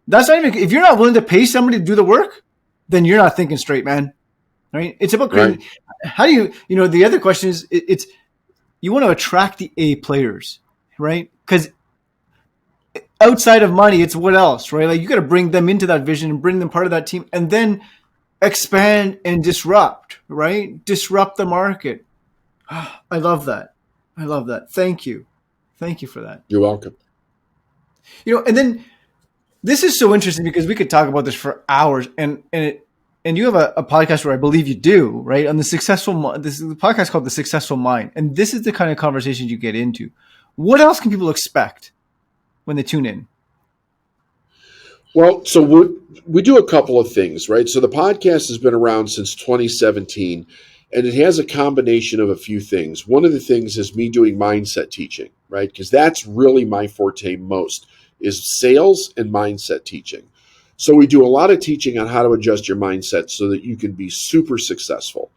that's not even. If you're not willing to pay somebody to do the work, then you're not thinking straight, man. Right? It's about creating. Right. How do you? The other question is, it's you want to attract the A players, right? Because outside of money, it's what else, right? Like you got to bring them into that vision and bring them part of that team, and then expand and disrupt, right? Disrupt the market. I love that. I love that. Thank you. Thank you for that. You're welcome. And then this is so interesting because we could talk about this for hours, and you have a podcast where I believe you do, right? On the this is the podcast called The Successful Mind, and this is the kind of conversations you get into. What else can people expect when they tune in? Well, so we do a couple of things, right? So the podcast has been around since 2017, and it has a combination of a few things. One of the things is me doing mindset teaching, right? Because that's really my forte most, is sales and mindset teaching. So we do a lot of teaching on how to adjust your mindset so that you can be super successful.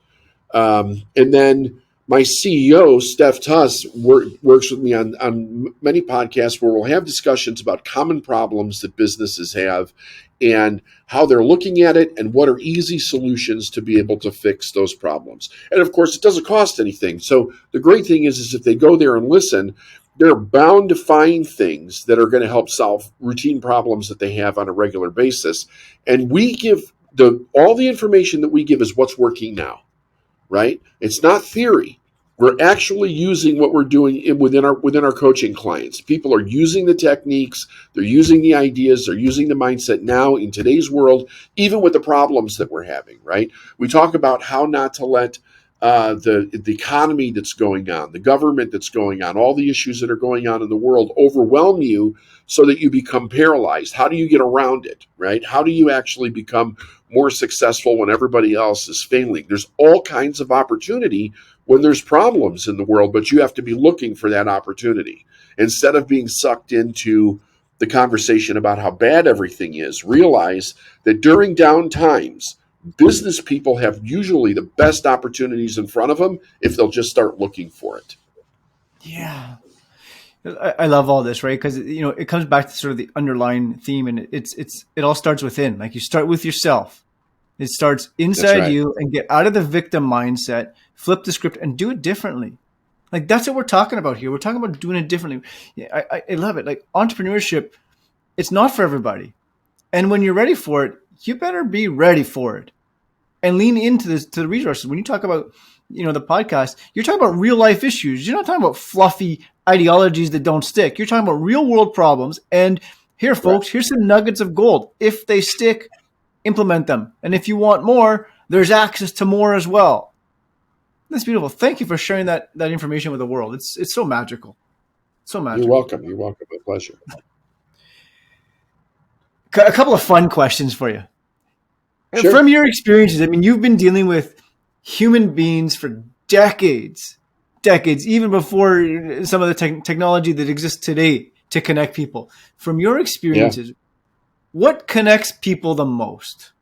And then my CEO, Steph Tuss, works with me on many podcasts where we'll have discussions about common problems that businesses have and how they're looking at it and what are easy solutions to be able to fix those problems. And of course, it doesn't cost anything. So the great thing is if they go there and listen, they're bound to find things that are going to help solve routine problems that they have on a regular basis. And we give all the information that we give is what's working now. Right? It's not theory. We're actually using what we're doing within our coaching clients. People are using the techniques, they're using the ideas, they're using the mindset now in today's world, even with the problems that we're having, right? We talk about how not to let the economy that's going on, the government that's going on, all the issues that are going on in the world overwhelm you so that you become paralyzed. How do you get around it, right? How do you actually become more successful when everybody else is failing? There's all kinds of opportunity when there's problems in the world, but you have to be looking for that opportunity. Instead of being sucked into the conversation about how bad everything is, realize that during down times, business people have usually the best opportunities in front of them if they'll just start looking for it. Yeah. I love all this, right? Because it comes back to sort of the underlying theme, and it all starts within. Like you start with yourself. It starts inside you, and get out of the victim mindset, flip the script, and do it differently. Like that's what we're talking about here. We're talking about doing it differently. I love it. Like entrepreneurship, it's not for everybody, and when you're ready for it, you better be ready for it, and lean into to the resources. When you talk about the podcast, you're talking about real life issues. You're not talking about fluffy ideologies that don't stick. You're talking about real world problems. And here, folks, here's some nuggets of gold. If they stick, implement them. And if you want more, there's access to more as well. That's beautiful. Thank you for sharing that information with the world. It's so magical. So magical. You're welcome. You're welcome. My pleasure. A couple of fun questions for you. Sure. From your experiences, I mean, you've been dealing with human beings for decades, even before some of the technology that exists today to connect people. From your experiences, what connects people the most?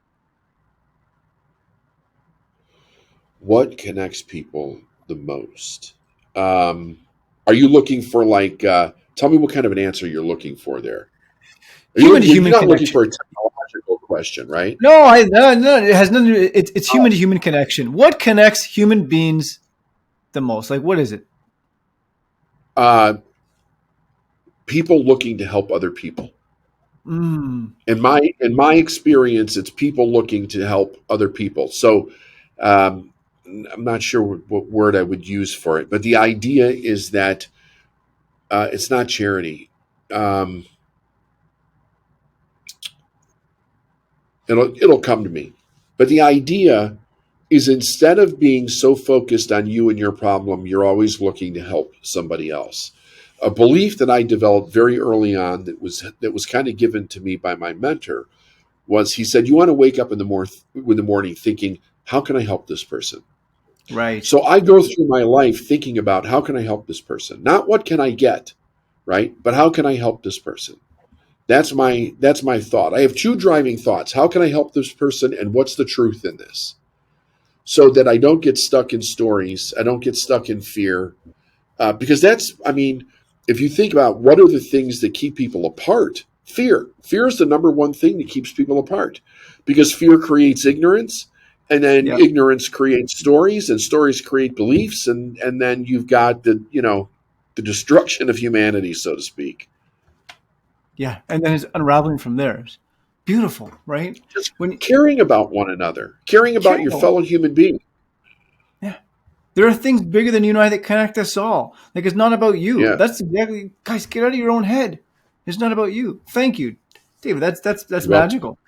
What connects people the most? Are you looking for tell me what kind of an answer you're looking for there. Human to human You're not connection. looking for a technological question, right? No, it has nothing to do. It's human to human connection. What connects human beings the most? Like, what is it? People looking to help other people. Mm. In my experience, it's people looking to help other people. So I'm not sure what word I would use for it, but the idea is that it's not charity. It'll come to me. But the idea is instead of being so focused on you and your problem, you're always looking to help somebody else. A belief that I developed very early on that was kind of given to me by my mentor was he said, you want to wake up in the morning thinking, How can I help this person? Right. So I go through my life thinking about how can I help this person? Not what can I get, right? But how can I help this person? That's my thought. I have two driving thoughts. How can I help this person, and what's the truth in this? So that I don't get stuck in stories. I don't get stuck in fear. Because if you think about what are the things that keep people apart, fear. Fear is the number one thing that keeps people apart, because fear creates ignorance, and then Yeah. ignorance creates stories, and stories create beliefs, and then you've got the destruction of humanity, so to speak. Yeah. And then it's unraveling from there. It's beautiful, right? Just When caring about one another, caring about caring your about, fellow human being. yeah. There are things bigger than you and I that connect us all. Like, it's not about you. Yeah, That's exactly, guys, get out of your own head. It's not about you. Thank you, David. That's you're welcome. magical.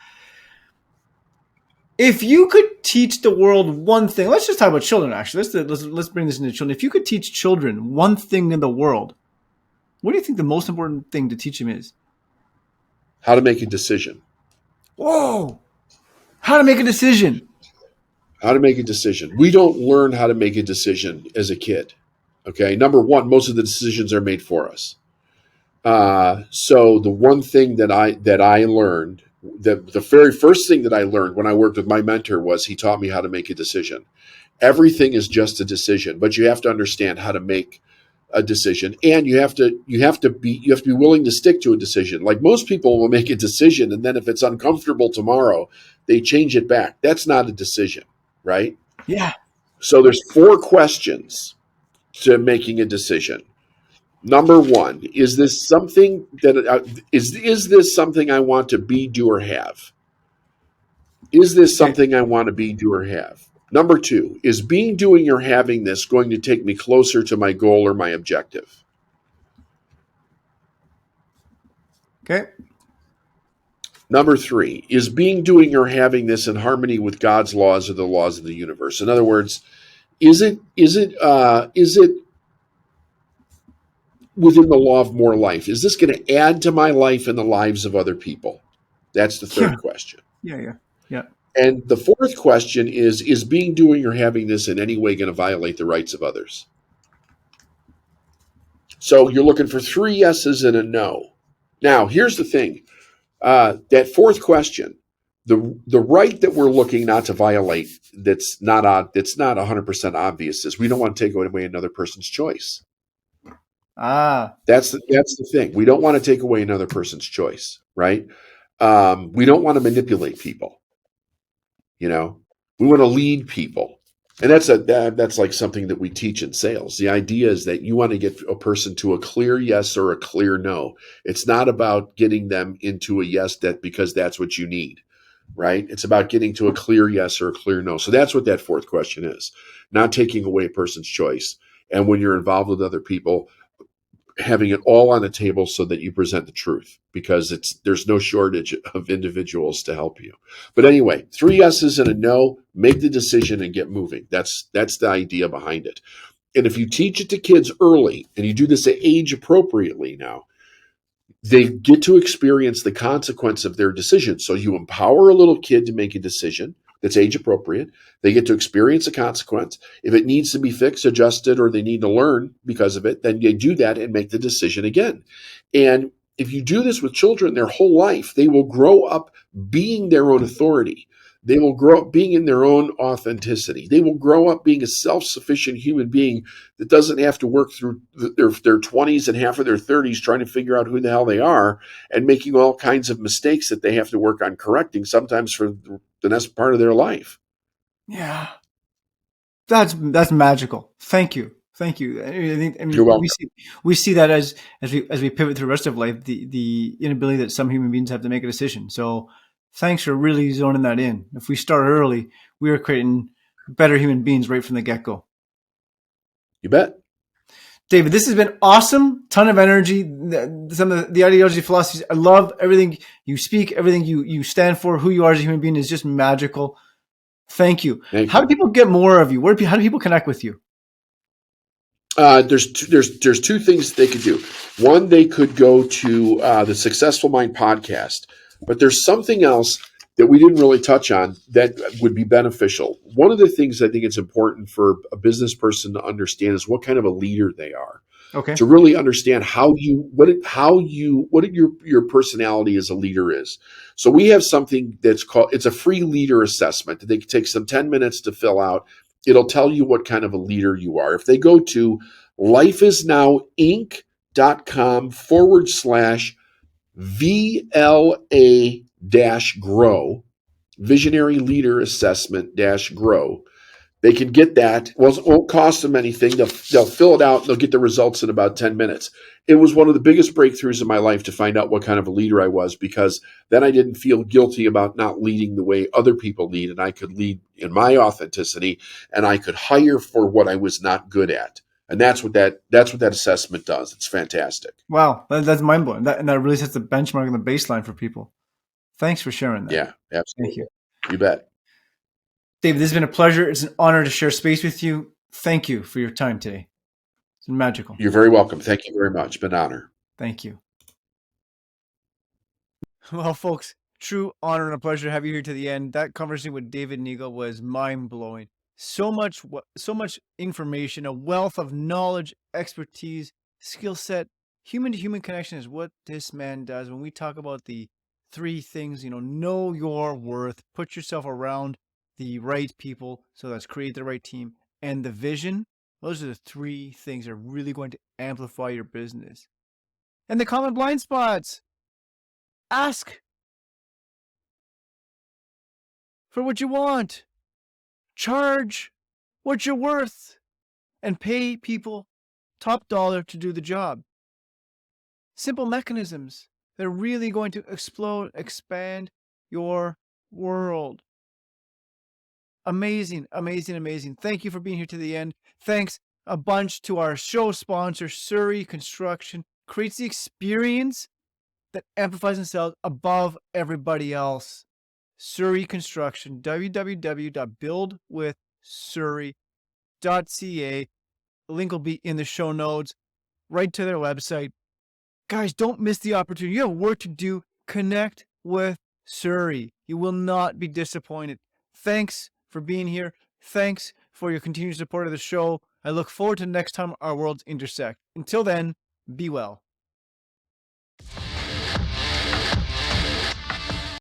If you could teach the world one thing, let's just talk about children. Actually, let's bring this into children. If you could teach children one thing in the world, what do you think the most important thing to teach them is? How to make a decision. Whoa! How to make a decision. How to make a decision. We don't learn how to make a decision as a kid. Okay. Number one, most of the decisions are made for us. So the one thing that I learned, the very first thing that I learned when I worked with my mentor was he taught me how to make a decision. Everything is just a decision, but you have to understand how to make a decision, and you have to be willing to stick to a decision. Like, most people will make a decision, and then if it's uncomfortable tomorrow, they change it back. That's not a decision, right? Yeah. So there's 4 questions to making a decision. Number one, is this something that is this something I want to be, do, or have? Is this Okay. something I want to be, do, or have? Number 2, is being, doing, or having this going to take me closer to my goal or my objective? Okay. Number 3, is being, doing, or having this in harmony with God's laws or the laws of the universe? In other words, is it within the law of more life? Is this going to add to my life and the lives of other people? That's the Yeah. third question. Yeah. Yeah. And the fourth question is being, doing, or having this in any way going to violate the rights of others? So you're looking for 3 yeses and a no. Now, here's the thing. That fourth question, the right that we're looking not to violate, that's not 100% obvious, is we don't want to take away another person's choice. Ah. That's the thing. We don't want to take away another person's choice, right? We don't want to manipulate people. We want to lead people, and that's like something that we teach in sales. The idea is that you want to get a person to a clear yes or a clear no. It's not about getting them into a yes because that's what you need, right? It's about getting to a clear yes or a clear no. So that's what that fourth question is: not taking away a person's choice. And when you're involved with other people, having it all on the table so that you present the truth, because there's no shortage of individuals to help you. But anyway, 3 yeses and a no, make the decision and get moving. That's the idea behind it. And if you teach it to kids early, and you do this at age appropriately now, they get to experience the consequence of their decision. So you empower a little kid to make a decision that's age appropriate. They get to experience a consequence. If it needs to be fixed, adjusted, or they need to learn because of it, then they do that and make the decision again. And if you do this with children their whole life, they will grow up being their own authority. They will grow up being in their own authenticity. They will grow up being a self-sufficient human being that doesn't have to work through their 20s and half of their 30s trying to figure out who the hell they are, and making all kinds of mistakes that they have to work on correcting, sometimes for the next part of their life. Yeah. That's magical. Thank you. You're welcome. We see that as we pivot through the rest of life, the inability that some human beings have to make a decision. So thanks for really zoning that in. If we start early, we are creating better human beings right from the get-go. You bet. David, this has been awesome. Ton of energy. Some of the ideology, philosophies. I love everything you speak, everything you stand for, who you are as a human being is just magical. Thank you. How do people get more of you? How do people connect with you? There's 2 things they could do. One, they could go to the Successful Mind podcast, but there's something else that we didn't really touch on that would be beneficial. One of the things I think it's important for a business person to understand is what kind of a leader they are. Okay. To really understand what your personality as a leader is. So we have something that's called, it's a free leader assessment that they can take some 10 minutes to fill out. It'll tell you what kind of a leader you are. If they go to lifeisnowinc.com/VLA-grow, visionary leader assessment-grow, they can get that. Well, it won't cost them anything. They'll fill it out. They'll get the results in about 10 minutes. It was one of the biggest breakthroughs in my life to find out what kind of a leader I was, because then I didn't feel guilty about not leading the way other people lead, and I could lead in my authenticity, and I could hire for what I was not good at. And that's what that assessment does. It's fantastic. Wow, that's mind blowing. And that really sets the benchmark and the baseline for people. Thanks for sharing that. Yeah, absolutely. Thank you. You bet. David, this has been a pleasure. It's an honor to share space with you. Thank you for your time today. It's been magical. You're very welcome. Thank you very much. It's been an honor. Thank you. Well, folks, true honor and a pleasure to have you here to the end. That conversation with David Neagle was mind-blowing. So much information, a wealth of knowledge, expertise, skill set. Human-to-human connection is what this man does. When we talk about the 3 things, know your worth, put yourself around the right people, so that's create the right team, and the vision. Those are the 3 things that are really going to amplify your business. And the common blind spots. Ask for what you want. Charge what you're worth. And pay people top dollar to do the job. Simple mechanisms that are really going to expand your world. Amazing, amazing, amazing. Thank you for being here to the end. Thanks a bunch to our show sponsor, Surrey Construction. Creates the experience that amplifies and sells above everybody else. Surrey Construction, www.buildwithsurrey.ca. The link will be in the show notes, right to their website. Guys, don't miss the opportunity. You have work to do. Connect with Surrey. You will not be disappointed. Thanks for being here. Thanks for your continued support of the show. I look forward to next time our worlds intersect. Until then, be well.